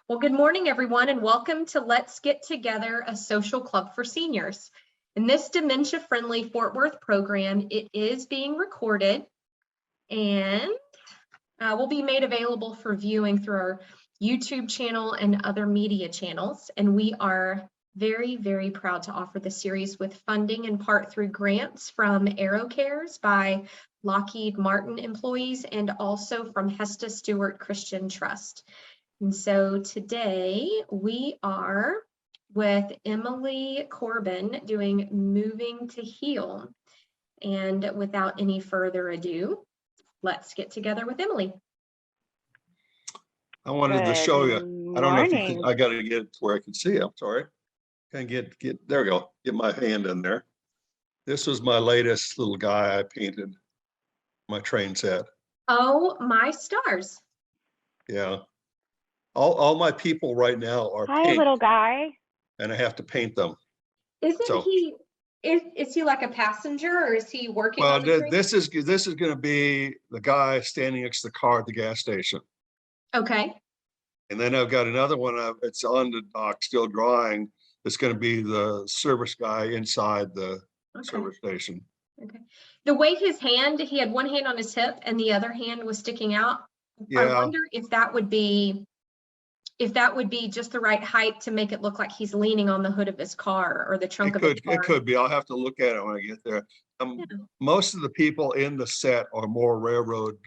Well, good morning, everyone, and welcome to Let's Get Together, a social club for seniors. In this dementia-friendly Fort Worth program, it is being recorded and will be made available for viewing through our YouTube channel and other media channels. And we are very, very proud to offer the series with funding in part through grants from AeroCares by Lockheed Martin employees and also from Hesta Stewart Christian Trust. And so today we are with Emily Corbin doing Moving to Heal. And without any further ado, let's get together with Emily. I wanted to show you. I don't know if you can, I got to get it to where I can see. I'm sorry. Can get there we go. Get my hand in there. This was my latest little guy I painted, my train set. Oh, my stars. Yeah. All my people right now are Hi, pink, little guy. and I have to paint them. Isn't he, is he like a passenger or is he working Well, on the train? this is going to be the guy standing next to the car at the gas station. Okay. And then I've got another one. It's on the dock, still drawing. It's going to be the service guy inside the service station. Okay. The way his hand, he had one hand on his hip and the other hand was sticking out. Yeah. I wonder if that would be just the right height to make it look like he's leaning on the hood of his car or the trunk of his car. It could be. I'll have to look at it when I get there. Yeah. Most of the people in the set are more railroad,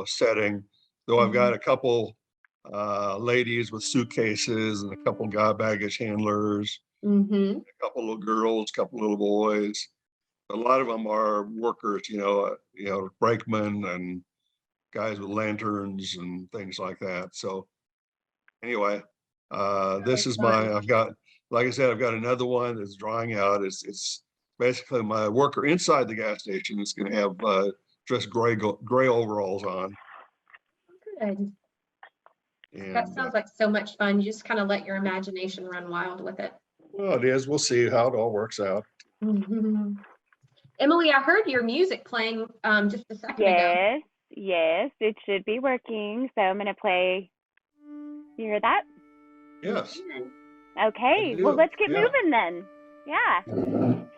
setting. Though I've got a couple ladies with suitcases and a couple guy baggage handlers, a couple little girls, a couple little boys. A lot of them are workers, brakemen and guys with lanterns and things like that. So anyway, this is I've got, like I said, I've got another one that's drawing out. It's basically my worker inside the gas station is going to have just gray overalls on. Good. And That sounds like so much fun. You just kind of let your imagination run wild with it. well, it is. We'll see how it all works out. Emily, I heard your music playing just a second ago. Yes, it should be working. So I'm going to play. You hear that? Yes. Okay. Well, let's get moving then. Yeah.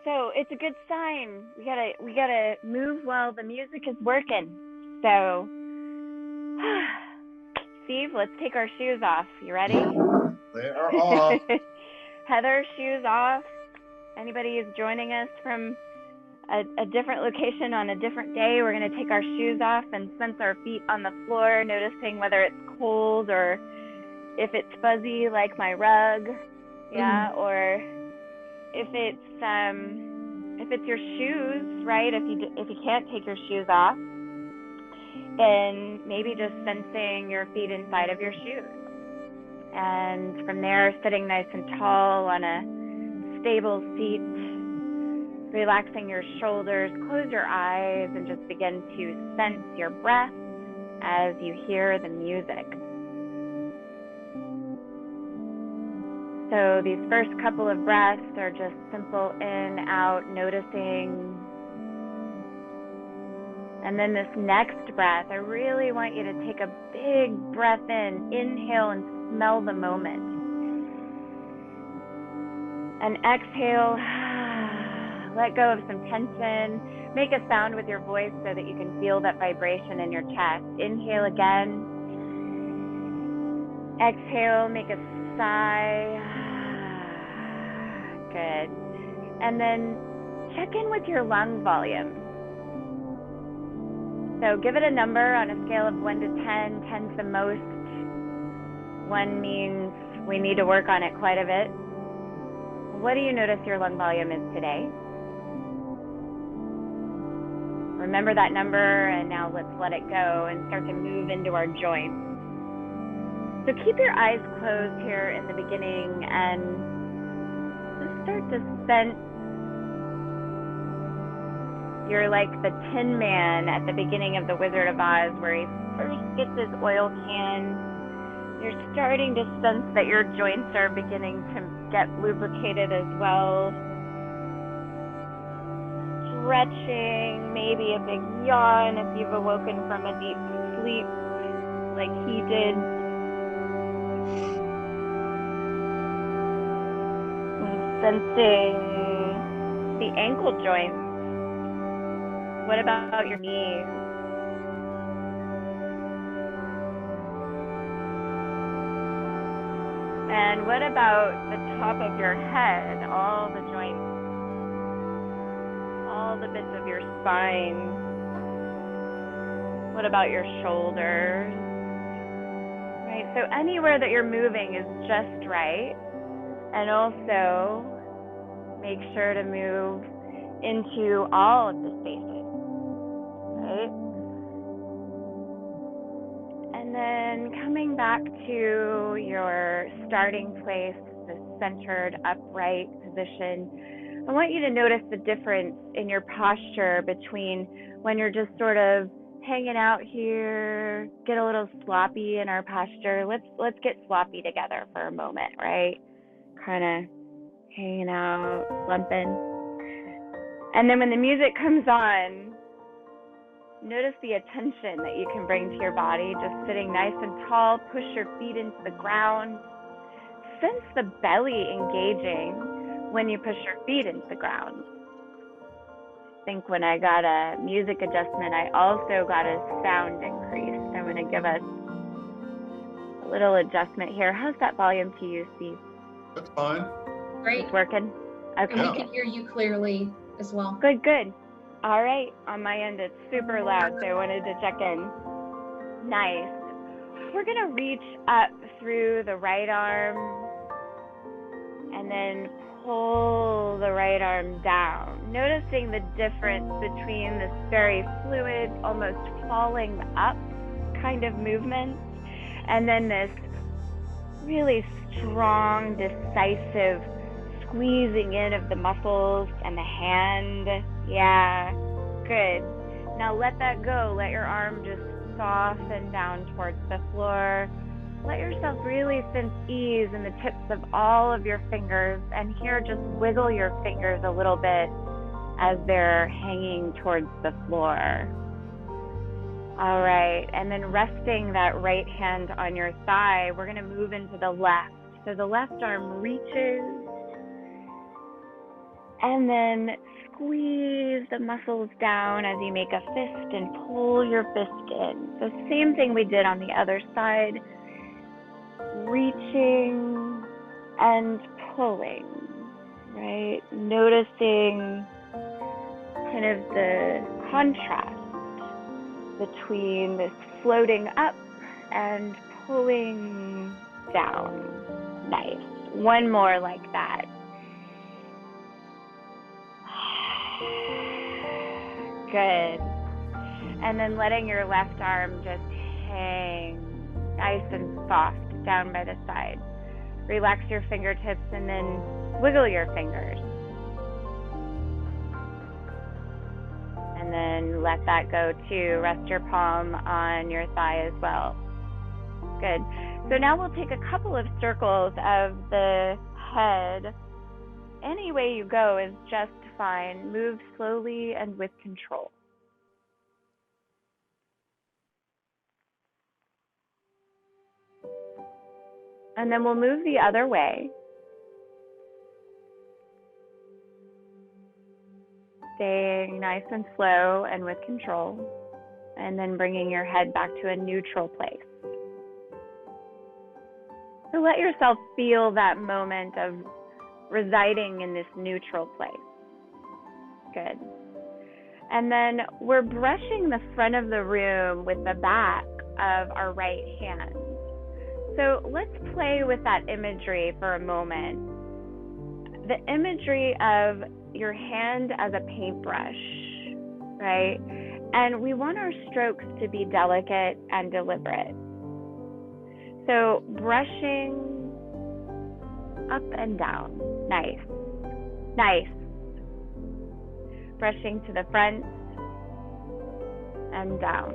So it's a good sign. We gotta move while the music is working. So, Steve, let's take our shoes off. You ready? They are off. Heather, shoes off. Anybody is joining us from a different location on a different day, we're going to take our shoes off and sense our feet on the floor, noticing whether it's cold or if it's fuzzy like my rug, or if it's your shoes, right? If you can't take your shoes off, then maybe just sensing your feet inside of your shoes. And from there, sitting nice and tall on a stable seat, relaxing your shoulders, close your eyes, and just begin to sense your breath as you hear the music. So these first couple of breaths are just simple in, out, noticing. And then this next breath, I really want you to take a big breath in, inhale and smell the moment. And exhale, let go of some tension. Make a sound with your voice so that you can feel that vibration in your chest. Inhale again. Exhale, make a sigh. Good. And then check in with your lung volume. So give it a number on a scale of 1 to 10. 10's the most. 1 means we need to work on it quite a bit. What do you notice your lung volume is today? Remember that number, and now let's let it go and start to move into our joints. So keep your eyes closed here in the beginning and just start to sense you're like the Tin Man at the beginning of The Wizard of Oz, where he first gets his oil can. You're starting to sense that your joints are beginning to get lubricated as well. Stretching, maybe a big yawn if you've awoken from a deep sleep like he did. Sensing the ankle joints. What about your knees? And what about the top of your head, all the joints, all the bits of your spine? What about your shoulders? Right, so anywhere that you're moving is just right. And also make sure to move into all of the spaces, right? And then coming back to your starting place, the centered, upright position, I want you to notice the difference in your posture between when you're just sort of hanging out here, get a little sloppy in our posture. Let's get sloppy together for a moment, right? Kind of hanging out, slumping. And then when the music comes on, notice the attention that you can bring to your body, just sitting nice and tall, push your feet into the ground. Sense the belly engaging when you push your feet into the ground. I think when I got a music adjustment, I also got a sound increase. I'm going to give us a little adjustment here. How's that volume to you, Steve? That's fine. Great. It's working? Okay. And we can hear you clearly as well. Good, good. All right, on my end, it's super loud, so I wanted to check in. Nice. We're gonna reach up through the right arm and then pull the right arm down, noticing the difference between this very fluid, almost falling up kind of movement, and then this really strong, decisive squeezing in of the muscles and the hand. Yeah, good. Now let that go. Let your arm just soften down towards the floor. Let yourself really sense ease in the tips of all of your fingers, and here just wiggle your fingers a little bit as they're hanging towards the floor. All right, and then resting that right hand on your thigh, we're gonna move into the left. So the left arm reaches, and then squeeze the muscles down as you make a fist and pull your fist in. So same thing we did on the other side. Reaching and pulling, right? Noticing kind of the contrast between this floating up and pulling down. Nice. One more like that. Good. And then letting your left arm just hang nice and soft down by the side. Relax your fingertips and then wiggle your fingers. And then let that go too. Rest your palm on your thigh as well. Good. So now we'll take a couple of circles of the head. Any way you go is just fine. Move slowly and with control. And then we'll move the other way. Staying nice and slow and with control. And then bringing your head back to a neutral place. So let yourself feel that moment of residing in this neutral place. Good. And then we're brushing the front of the room with the back of our right hand. So let's play with that imagery for a moment. The imagery of your hand as a paintbrush, right? And we want our strokes to be delicate and deliberate. So brushing up and down. Nice. Nice. Brushing to the front and down.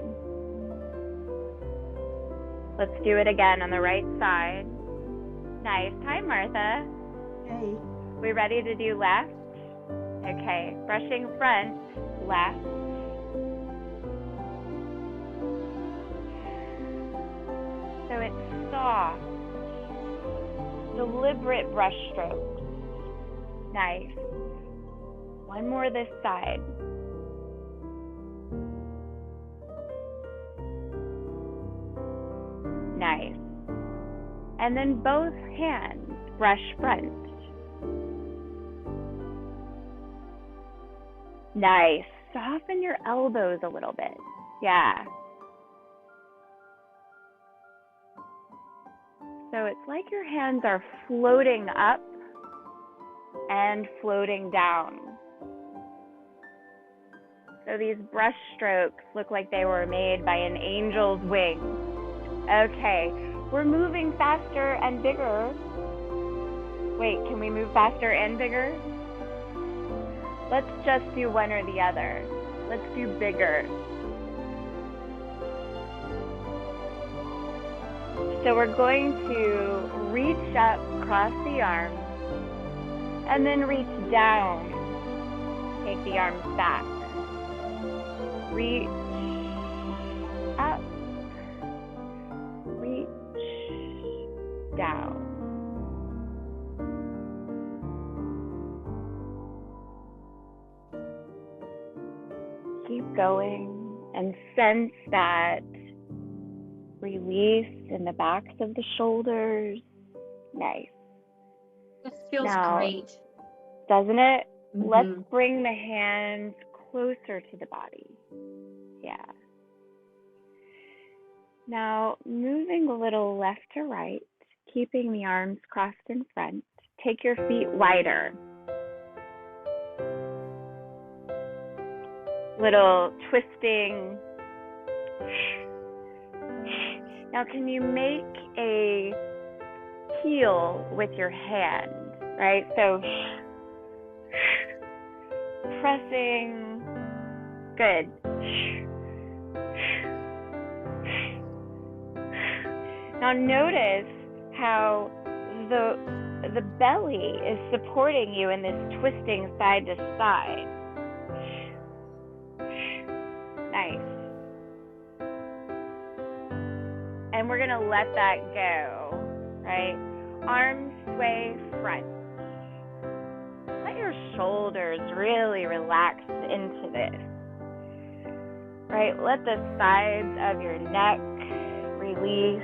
Let's do it again on the right side. Nice. Hi, Martha. Hey. We ready to do left? Okay. Brushing front, left. So it's soft, deliberate brush strokes. Nice. One more this side. Nice. And then both hands brush front. Nice. Soften your elbows a little bit. Yeah. So it's like your hands are floating up and floating down. So these brush strokes look like they were made by an angel's wing. Okay, we're moving faster and bigger. Wait, can we move faster and bigger? Let's just do one or the other. Let's do bigger. So we're going to reach up, cross the arms, and then reach down. Take the arms back. Reach up, reach down. Keep going and sense that release in the backs of the shoulders. Nice. This feels Now, great. Doesn't it? Mhm. Let's bring the hands closer to the body. Yeah. Now, moving a little left to right, keeping the arms crossed in front. Take your feet wider. Little twisting. Now, can you make a heel with your hand, right? So, pressing. Good. Now notice how the belly is supporting you in this twisting side to side. Nice. And we're gonna let that go, right? Arms sway front. Let your shoulders really relax into this, right? Let the sides of your neck release.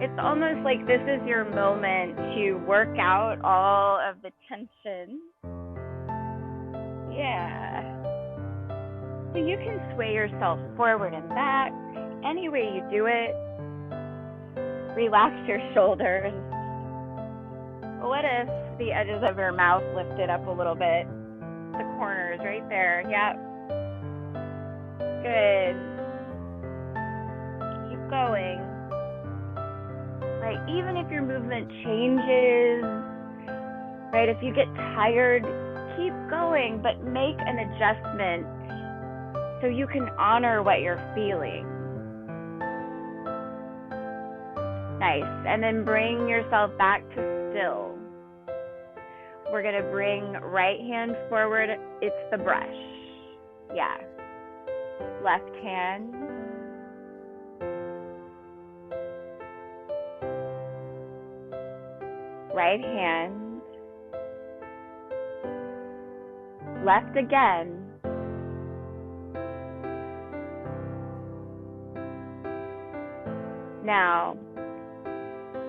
It's almost like this is your moment to work out all of the tension. Yeah. So you can sway yourself forward and back, any way you do it. Relax your shoulders. What if the edges of your mouth lifted up a little bit? The corners right there. Yep. Good. Keep going. Right, even if your movement changes, right, if you get tired, keep going, but make an adjustment so you can honor what you're feeling. Nice, and then bring yourself back to still. We're gonna bring right hand forward, it's the brush. Yeah. Left hand. Right hand, left again, now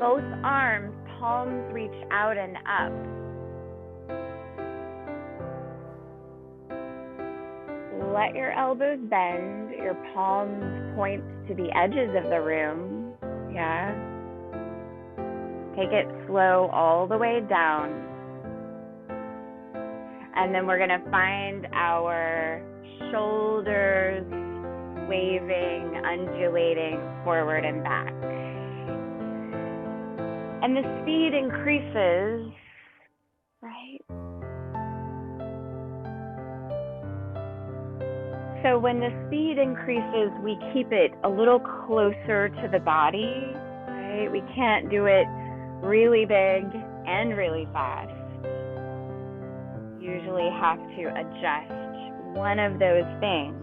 both arms, palms reach out and up. Let your elbows bend, your palms point to the edges of the room, yeah. Take it slow all the way down. And then we're going to find our shoulders waving, undulating forward and back. And the speed increases, right? So when the speed increases, we keep it a little closer to the body, right? We can't do it really big and really fast. Usually have to adjust one of those things.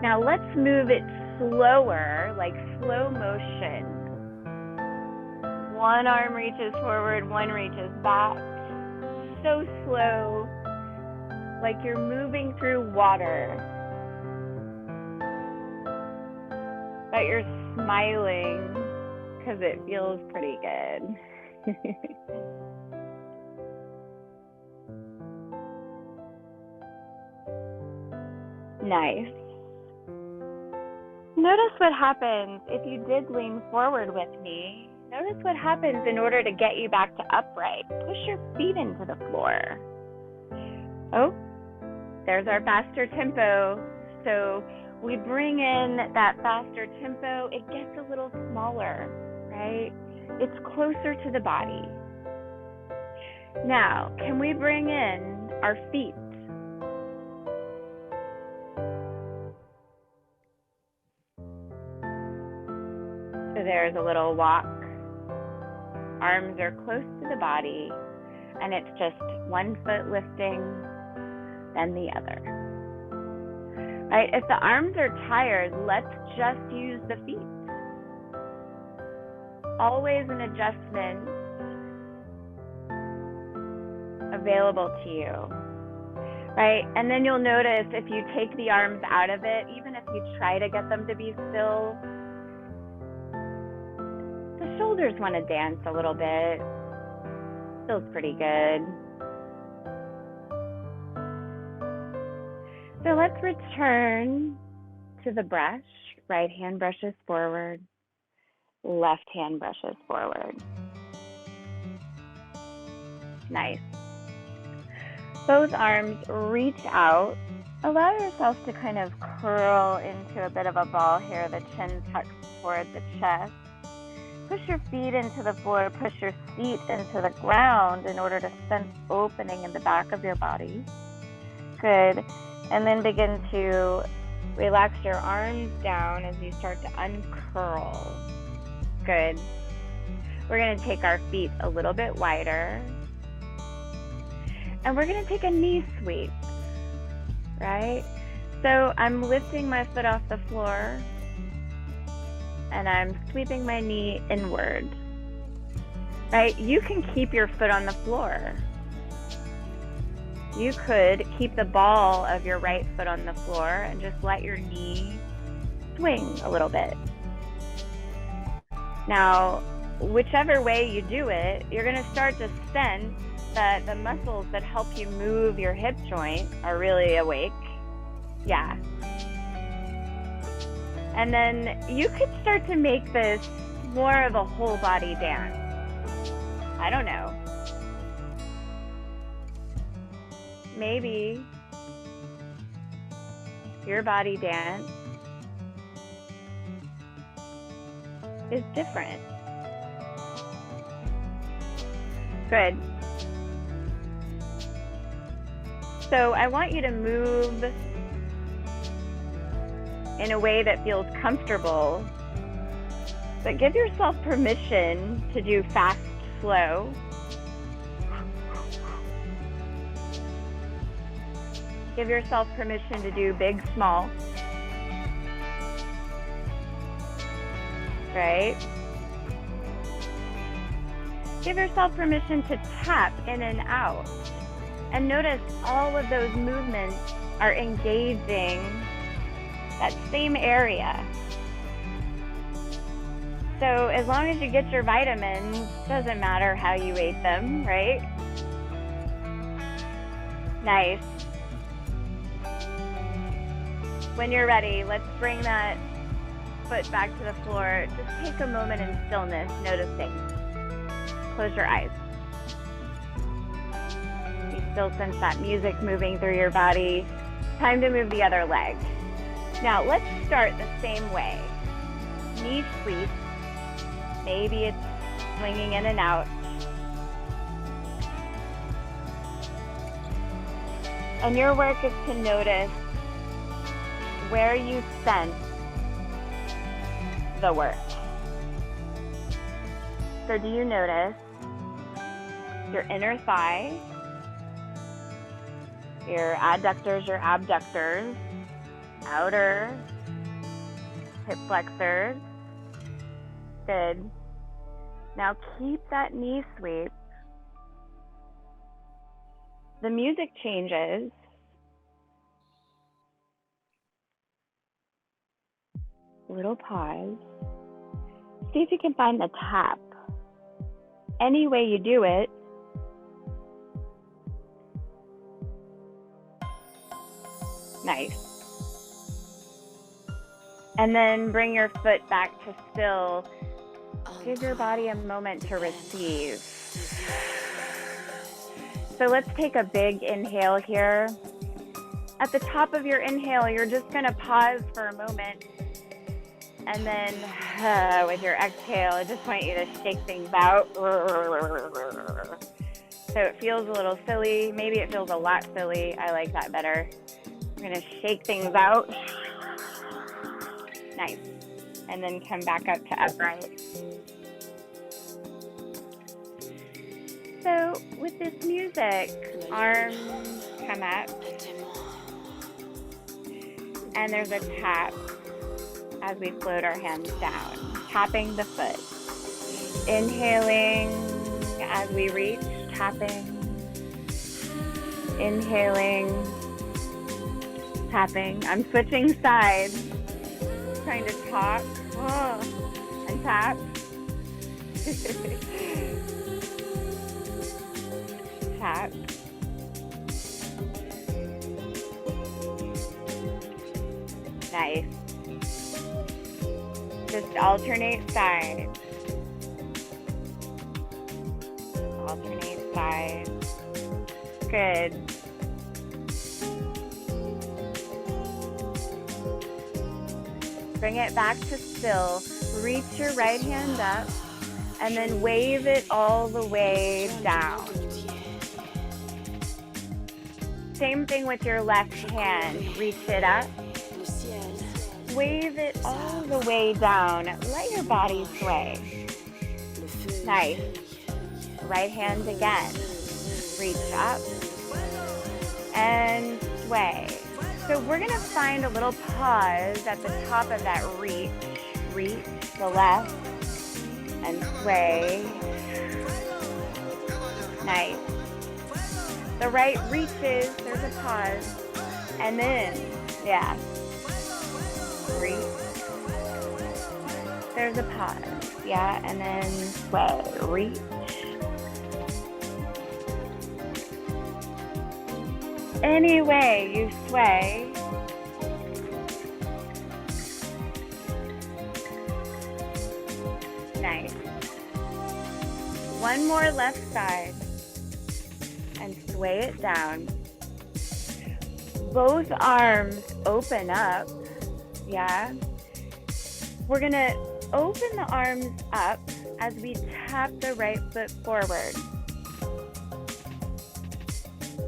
Now let's move it slower, like slow motion. One arm reaches forward, one reaches back. So slow, like you're moving through water. But you're smiling because it feels pretty good. Nice. Notice what happens if you did lean forward with me. Notice what happens in order to get you back to upright. Push your feet into the floor. Oh, there's our faster tempo. So we bring in that faster tempo. It gets a little smaller, right? It's closer to the body. Now, can we bring in our feet? So there's a little walk. Arms are close to the body, and it's just one foot lifting, then the other. Right? If the arms are tired, let's just use the feet. Always an adjustment available to you. Right? And then you'll notice if you take the arms out of it, even if you try to get them to be still, the shoulders want to dance a little bit. Feels pretty good. So let's return to the brush. Right hand brushes forward. Left hand brushes forward. Nice. Both arms reach out. Allow yourself to kind of curl into a bit of a ball here. The chin tucks toward the chest. Push your feet into the floor. Push your feet into the ground in order to sense opening in the back of your body. Good. And then begin to relax your arms down as you start to uncurl. Good. We're going to take our feet a little bit wider. And we're going to take a knee sweep, right? So I'm lifting my foot off the floor and I'm sweeping my knee inward, right? You can keep your foot on the floor. You could keep the ball of your right foot on the floor and just let your knee swing a little bit. Now, whichever way you do it, you're going to start to sense that the muscles that help you move your hip joint are really awake. Yeah. And then you could start to make this more of a whole body dance. I don't know. Maybe your body dance is different. Good. So I want you to move in a way that feels comfortable, but give yourself permission to do fast, slow. Give yourself permission to do big, small. Right? Give yourself permission to tap in and out. And notice all of those movements are engaging that same area. So as long as you get your vitamins, doesn't matter how you ate them, right? Nice. When you're ready, let's bring that foot back to the floor. Just take a moment in stillness, noticing. Close your eyes. You still sense that music moving through your body. Time to move the other leg. Now let's start the same way. Knee sweep. Maybe it's swinging in and out. And your work is to notice where you sense the work. So do you notice your inner thigh, your adductors, your abductors, outer hip flexors? Good. Now keep that knee sweep. The music changes. Little pause. See if you can find the tap. Any way you do it. Nice. And then bring your foot back to still. Give your body a moment to receive. So let's take a big inhale here. At the top of your inhale, you're just gonna pause for a moment. And then with your exhale, I just want you to shake things out. So it feels a little silly. Maybe it feels a lot silly. I like that better. We're gonna shake things out. Nice. And then come back up to upright. So with this music, arms come up. And there's a tap as we float our hands down, tapping the foot. Inhaling as we reach, tapping. Inhaling, tapping. I'm switching sides, trying to talk and tap. Tap. Nice. Just alternate sides. Alternate sides. Good. Bring it back to still. Reach your right hand up and then wave it all the way down. Same thing with your left hand. Reach it up. Wave it all the way down. Let your body sway. Nice. Right hand again. Reach up and sway. So we're going to find a little pause at the top of that reach. Reach the left and sway. Nice. The right reaches, there's a pause. And then, yeah. Reach. There's a pause, yeah, and then sway, reach. Any way you sway, nice. One more left side and sway it down. Both arms open up. Yeah. We're gonna open the arms up as we tap the right foot forward.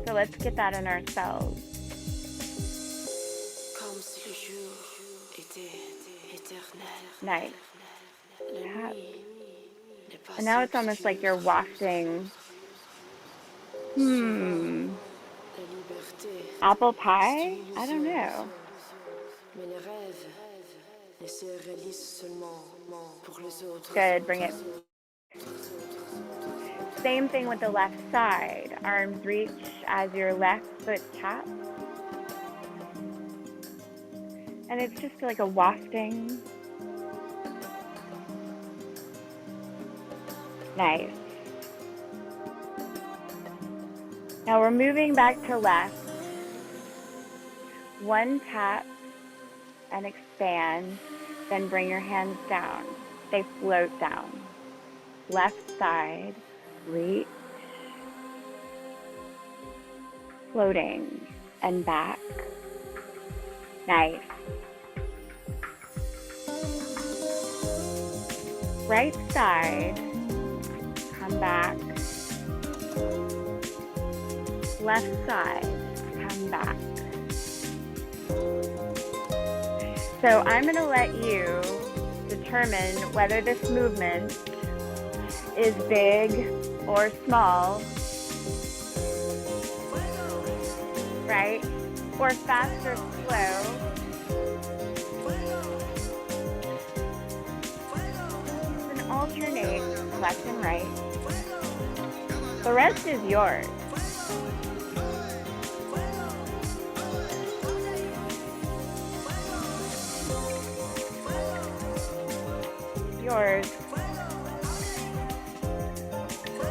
So let's get that in ourselves. Nice. Tap. And now it's almost like you're wafting. Apple pie? I don't know. Good, bring it. Same thing with the left side. Arms reach as your left foot taps. And it's just like a wafting. Nice. Now we're moving back to left. One tap and expand, then bring your hands down. They float down. Left side, reach, floating, and back. Nice. Right side, come back. Left side, come back. So I'm going to let you determine whether this movement is big or small, right? Or fast or slow. And alternate left and right. The rest is yours. Yours.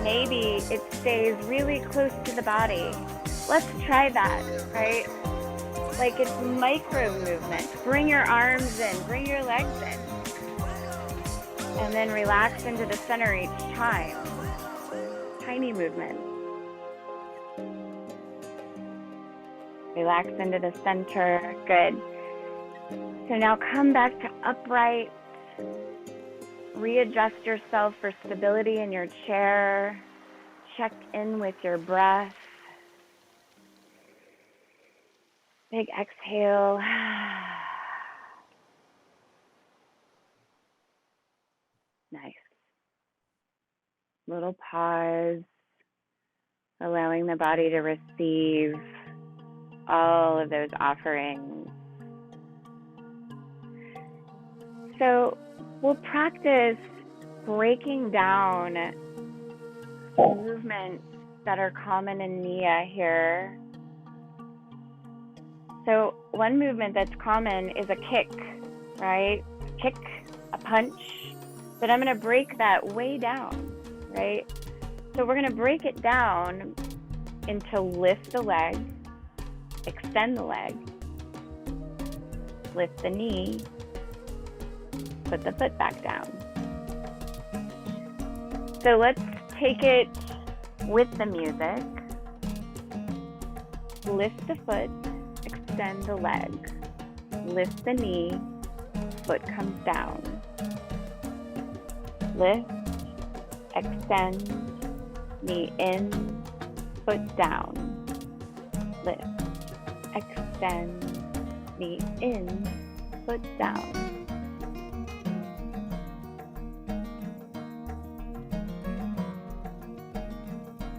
Maybe it stays really close to the body. Let's try that, right? Like it's micro movements. Bring your arms in, bring your legs in. And then relax into the center each time. Tiny movements. Relax into the center. Good. So now come back to upright. Readjust yourself for stability in your chair. Check in with your breath. Big exhale. Nice. Little pause, allowing the body to receive all of those offerings. So we'll practice breaking down movements that are common in Nia here. So one movement that's common is a kick, right? Kick, a punch. But I'm going to break that way down, right? So we're going to break it down into lift the leg, extend the leg, lift the knee, put the foot back down. So let's take it with the music. Lift the foot, extend the leg, lift the knee, foot comes down. Lift, extend, knee in, foot down. Lift, extend, knee in, foot down.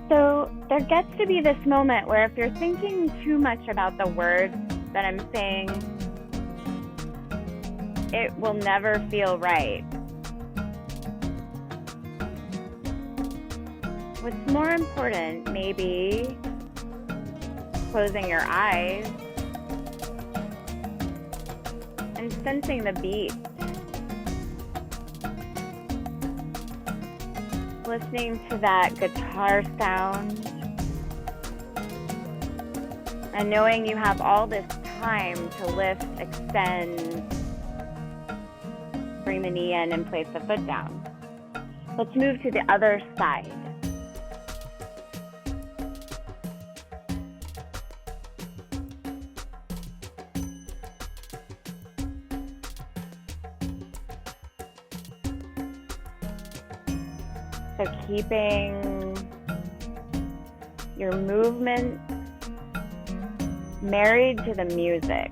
So there gets to be this moment where if you're thinking too much about the words that I'm saying, it will never feel right. What's more important, maybe closing your eyes and sensing the beat. Listening to that guitar sound and knowing you have all this time to lift, extend, bring the knee in and place the foot down. Let's move to the other side. So keeping your movement married to the music.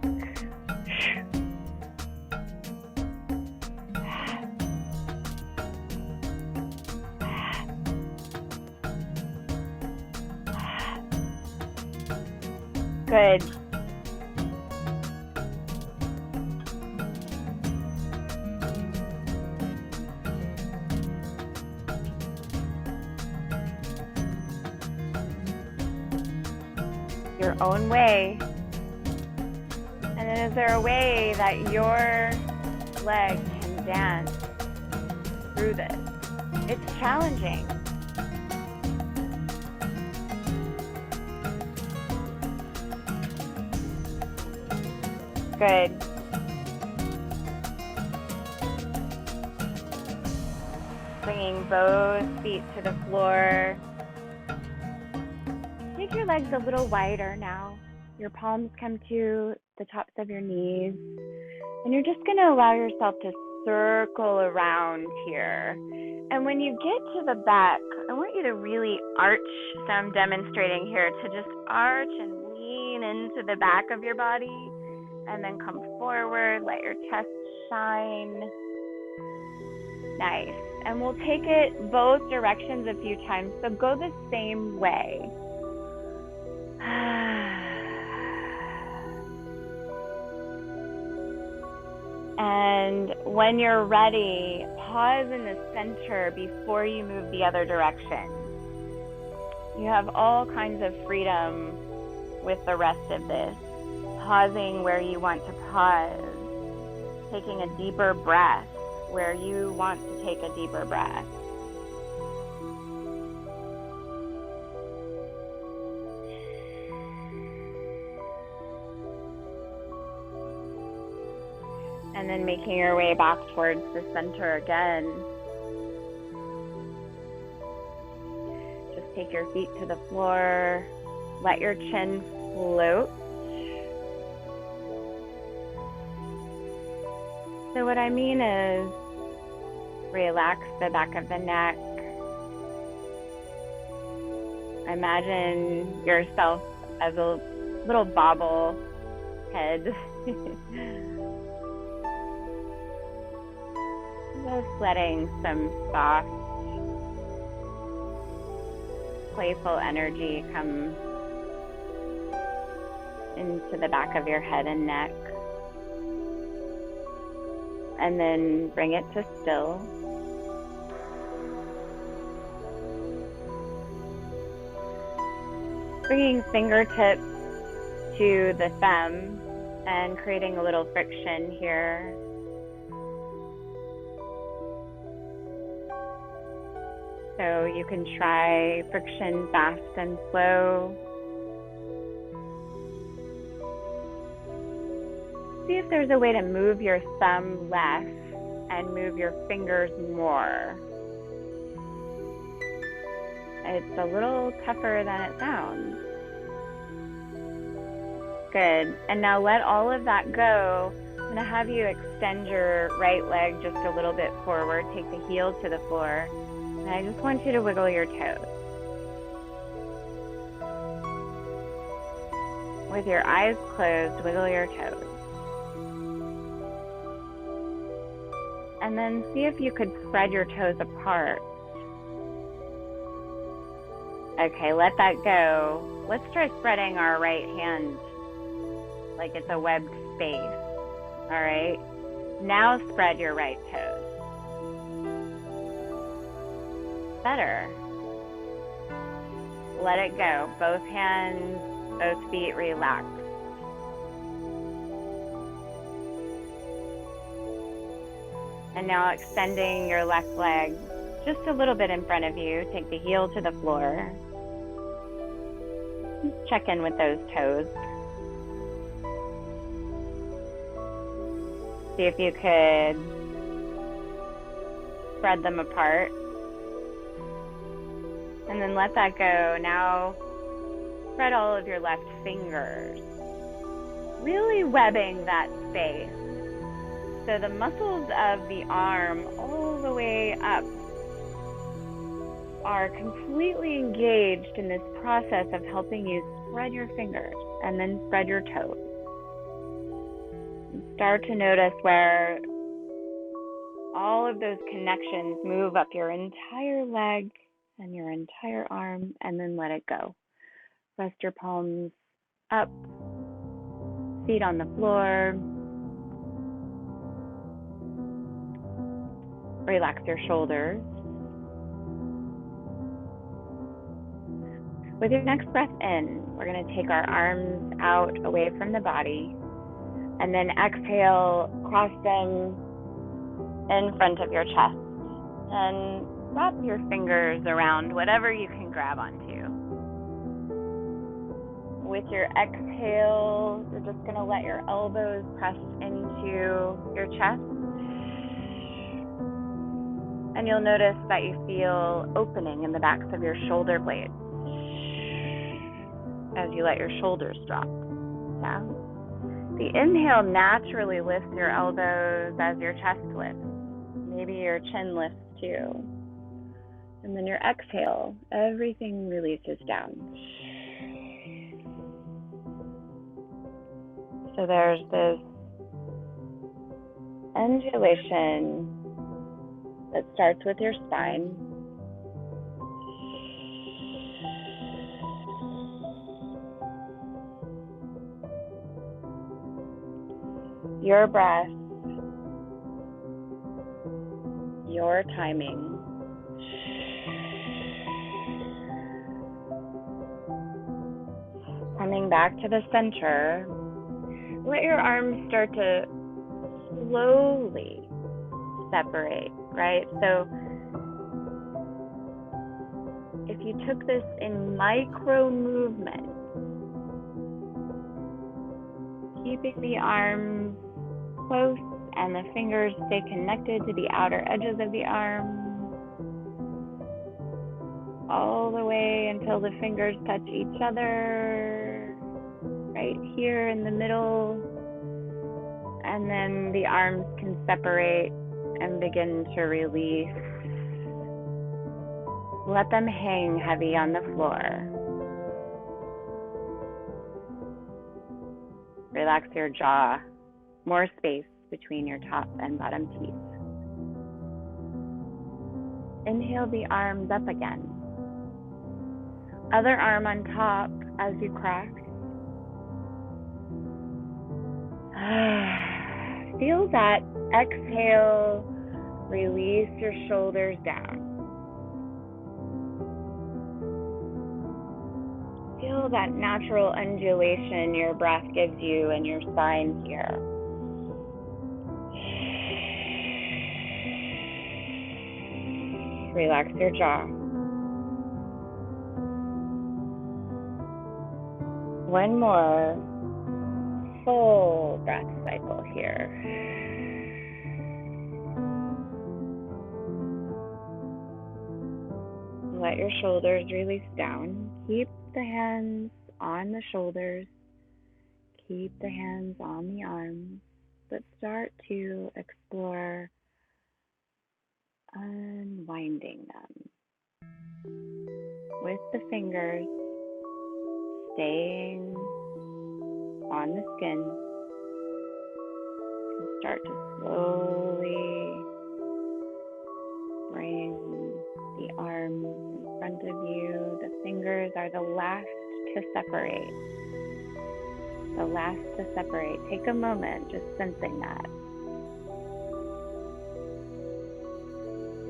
Good. Your own way. And then is there a way that your leg can dance through this? It's challenging. Good. Bringing both feet to the floor. Make your legs a little wider now. Your palms come to the tops of your knees. And you're just going to allow yourself to circle around here. And when you get to the back, I want you to really arch. So I'm demonstrating here to just arch and lean into the back of your body. And then come forward, let your chest shine. Nice. And we'll take it both directions a few times. So go the same way. And when you're ready, pause in the center before you move the other direction. You have all kinds of freedom with the rest of this. Pausing where you want to pause. Taking a deeper breath where you want to take a deeper breath. And then making your way back towards the center again. Just take your feet to the floor. Let your chin float. So what I mean is relax the back of the neck. Imagine yourself as a little bobble head. Just letting some soft, playful energy come into the back of your head and neck. And then bring it to still. Bringing fingertips to the thumb and creating a little friction here. So you can try friction fast and slow. See if there's a way to move your thumb less and move your fingers more. It's a little tougher than it sounds. Good. And now let all of that go. I'm going to have you extend your right leg just a little bit forward. Take the heel to the floor. And I just want you to wiggle your toes. With your eyes closed, wiggle your toes. And then see if you could spread your toes apart. Okay, let that go. Let's try spreading our right hand like it's a webbed space. All right. Now spread your right toes. Better. Let it go. Both hands, both feet relaxed. And now extending your left leg just a little bit in front of you. Take the heel to the floor. Just check in with those toes. See if you could spread them apart. And then let that go. Now spread all of your left fingers. Really webbing that space. So the muscles of the arm all the way up are completely engaged in this process of helping you spread your fingers and then spread your toes. And start to notice where all of those connections move up your entire leg and your entire arm, and then let it go. Rest your palms up, feet on the floor. Relax your shoulders. With your next breath in, we're going to take our arms out away from the body, and then exhale, cross them in front of your chest, and wrap your fingers around whatever you can grab onto. With your exhale, you're just going to let your elbows press into your chest. And you'll notice that you feel opening in the backs of your shoulder blades as you let your shoulders drop. Yeah. The inhale naturally lifts your elbows as your chest lifts. Maybe your chin lifts too. And then your exhale, everything releases down. So there's this undulation that starts with your spine. Your breath, your timing. Coming back to the center, let your arms start to slowly separate, right? So if you took this in micro movement, keeping the arms close and the fingers stay connected to the outer edges of the arm, all the way until the fingers touch each other, right here in the middle, and then the arms can separate and begin to release. Let them hang heavy on the floor. Relax your jaw, more space between your top and bottom teeth. Inhale the arms up again. Other arm on top as you cross. Feel that exhale, release your shoulders down. Feel that natural undulation your breath gives you and your spine here. Relax your jaw. One more full breath cycle here. Let your shoulders release down. Keep the hands on the shoulders. Keep the hands on the arms, but start to explore unwinding them with the fingers staying on the skin. And start to slowly bring the arms in front of you. The fingers are the last to separate. The last to separate. Take a moment just sensing that.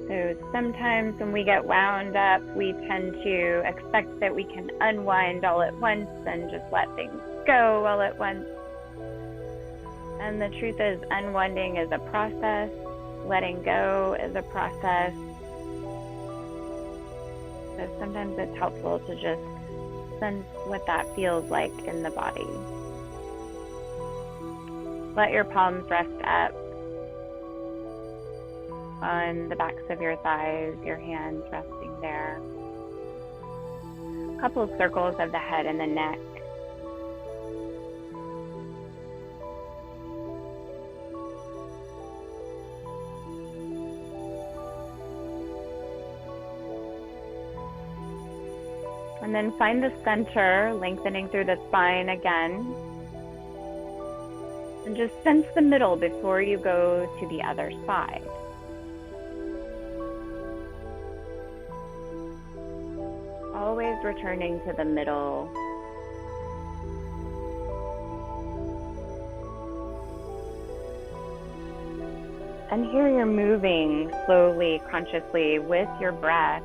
So sometimes when we get wound up, we tend to expect that we can unwind all at once and just let things go all at once. And the truth is, unwinding is a process. Letting go is a process. So sometimes it's helpful to just sense what that feels like in the body. Let your palms rest up on the backs of your thighs, your hands resting there. A couple of circles of the head and the neck. And then find the center, lengthening through the spine again. And just sense the middle before you go to the other side. Always returning to the middle. And here you're moving slowly, consciously with your breath.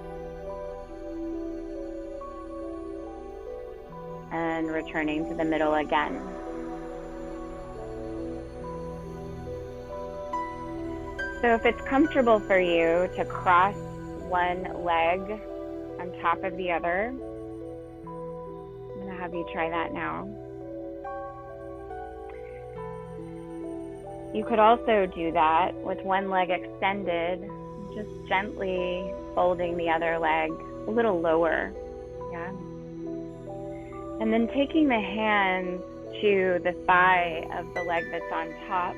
And returning to the middle again. So if it's comfortable for you to cross one leg on top of the other, I'm going to have you try that now. You could also do that with one leg extended, just gently folding the other leg a little lower. Yeah. And then taking the hands to the thigh of the leg that's on top,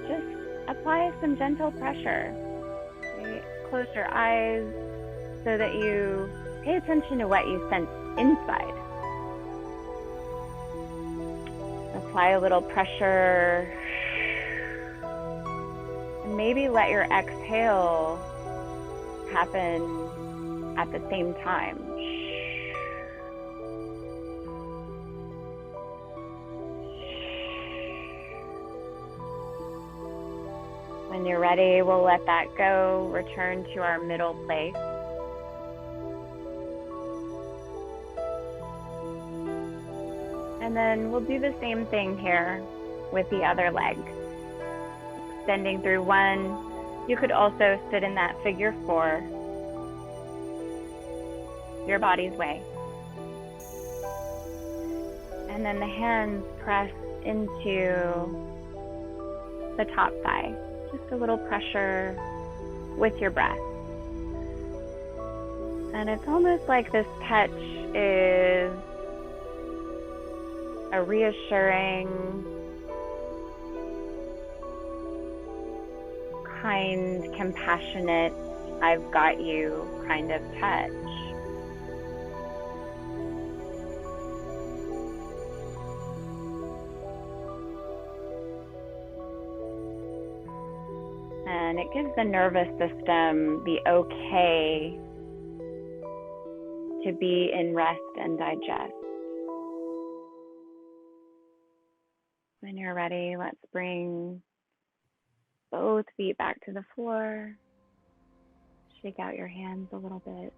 just apply some gentle pressure. Okay? Close your eyes so that you pay attention to what you sense inside. Apply a little pressure. And maybe let your exhale happen at the same time. And you're ready, we'll let that go. Return to our middle place. And then we'll do the same thing here with the other leg. Extending through one. You could also sit in that figure 4, your body's way. And then the hands press into the top thigh. Just a little pressure with your breath. And it's almost like this touch is a reassuring, kind, compassionate, I've got you kind of touch. And it gives the nervous system the okay to be in rest and digest. When you're ready, let's bring both feet back to the floor. Shake out your hands a little bit.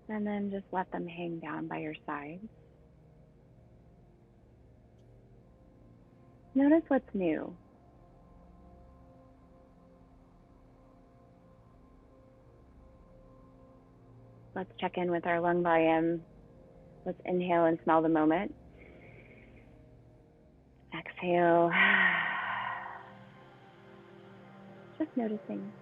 And then just let them hang down by your sides. Notice what's new. Let's check in with our lung volume. Let's inhale and smell the moment. Exhale. Just noticing.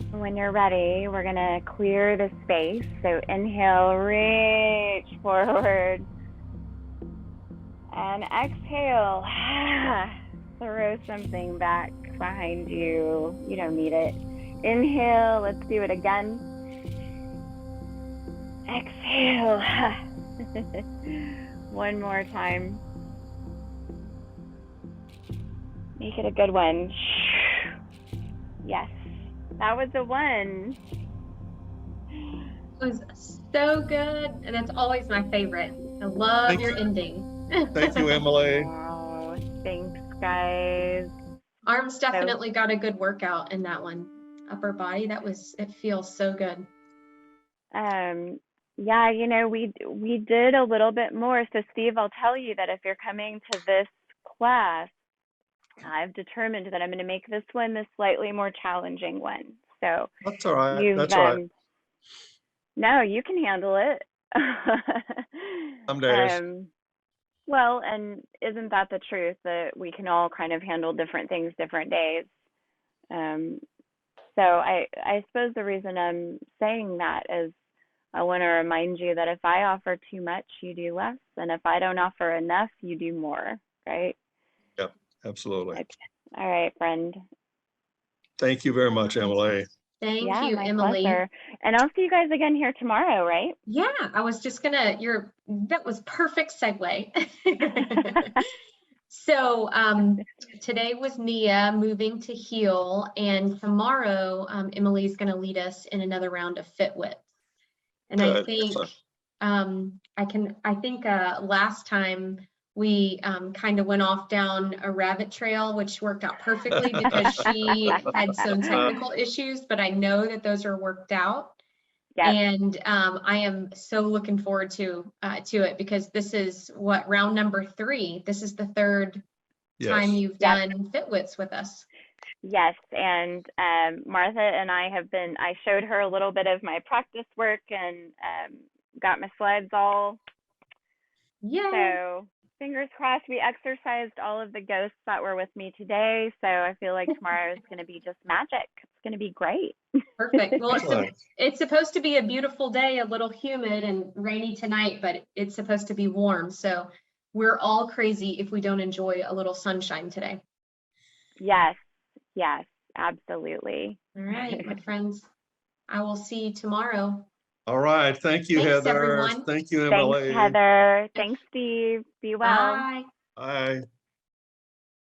When you're ready, we're gonna clear the space. So inhale, reach forward. And exhale. Throw something back behind you. You don't need it. Inhale, let's do it again. Exhale. One more time. Make it a good one. Yes, that was a one. It was so good, and that's always my favorite. I love Thank your you. ending. Thank you, Emily. Oh, thanks, guys. Arms definitely got a good workout in that one. Upper body, it feels so good. Yeah, you know, we did a little bit more. So Steve, I'll tell you that if you're coming to this class, I've determined that I'm going to make this one the slightly more challenging one. So That's all right. That's all right. No, you can handle it. Some days. Well, and isn't that the truth, that we can all kind of handle different things different days? So I suppose the reason I'm saying that is I want to remind you that if I offer too much, you do less. And if I don't offer enough, you do more, right? Yep, absolutely. Okay. All right, friend. Thank you very much, Emily. Thank you, my Emily. Pleasure. And I'll see you guys again here tomorrow, right? Yeah, I was just that was perfect segue. So today was Nia-Moving to Heal, and tomorrow Emily's going to lead us in another round of fit whips. And I think last time we kind of went off down a rabbit trail, which worked out perfectly because she had some technical issues, but I know that those are worked out. Yep. And I am so looking forward to it, because this is round number 3. This is the third time you've done fit whips with us. Yes, and Martha and I showed her a little bit of my practice work and got my sleds all. Yeah. So fingers crossed. We exercised all of the ghosts that were with me today, so I feel like tomorrow is going to be just magic. It's going to be great. Perfect. Well, it's supposed to be a beautiful day, a little humid and rainy tonight, but it's supposed to be warm. So we're all crazy if we don't enjoy a little sunshine today. Yes, absolutely. All right, my friends. I will see you tomorrow. All right. Thank you, Thanks, Heather. everyone. Thank you, Emily. Thanks, Heather. Thanks, Steve. Be well. Bye. Bye.